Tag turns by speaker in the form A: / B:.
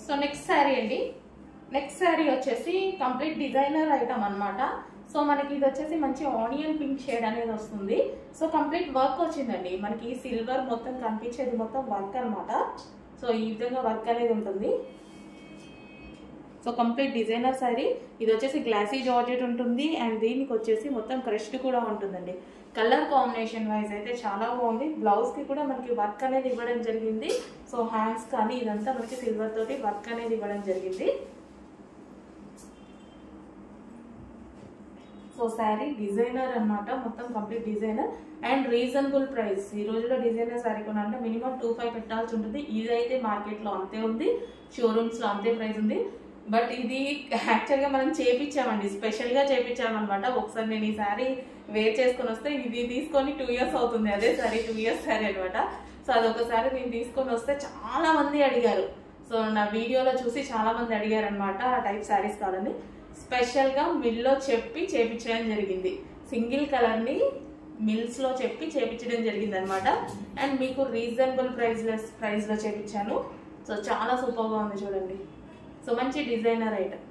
A: So next sari అండి. Next sari వచ్చేసి complete designer item అన్నమాట. సో మనకి ఇది వచ్చేసి మంచి ఆనియన్ పింక్ షేడ్ అనేది వస్తుంది. సో కంప్లీట్ వర్క్ వచ్చిందండి. మనకి సిల్వర్ మొత్తం కనిపించేది మొత్తం వర్క్ అన్నమాట. సో ఈ విధంగా వర్క్ అనేది ఉంటుంది. So complete designer sari. ఇది వచ్చేసి గ్లాసీ జార్జెట్ ఉంటుంది అండ్ దీనికి వచ్చేసి మొత్తం క్రష్డ్ కూడా ఉంటుందండి. కలర్ కాంబినేషన్ వైజ్ అయితే చాలా బాగుంది. బ్లౌజ్ కి కూడా మనకి వర్క్ అనేది ఇవ్వడం జరిగింది. సో హ్యాండ్స్ కానీ ఇదంతా మనకి సిల్వర్ తోటి వర్క్ అనేది ఇవ్వడం జరిగింది. సో శారీ డిజైనర్ అన్నమాట, మొత్తం complete designer and reasonable price. ఈ రోజులో డిజైనర్ శారీ కొనాలంటే మినిమం 2,500 పెట్టాల్సి ఉంటుంది. ఇదైతే మార్కెట్ లో అంతే ఉంది, షోరూమ్స్ లో అంతే ప్రైస్ ఉంది. బట్ ఇది యాక్చువల్ గా మనం చేపించామండి, స్పెషల్ గా చేపించామన్నమాట. ఒకసారి నేను ఈ శారీ వేర్ చేసుకొని వస్తే ఇది తీసుకొని 2 years అవుతుంది. అదే శారీ 2 years శారీ అనమాట. సో అదొకసారి నేను తీసుకొని వస్తే చాలా మంది అడిగారు. సో నా వీడియోలో చూసి చాలా మంది అడిగారు అనమాట ఆ టైప్ శారీస్ కావాలని. స్పెషల్ గా మిల్లో చెప్పి చేపించడం జరిగింది. సింగిల్ కలర్ ని మిల్స్ లో చెప్పి చేపించడం జరిగింది అనమాట. అండ్ మీకు రీజనబుల్ ప్రైస్ లో చేపించాను. సో చాలా సూపర్ గా ఉంది చూడండి. సో మంచి డిజైనర్ ఐటమ్.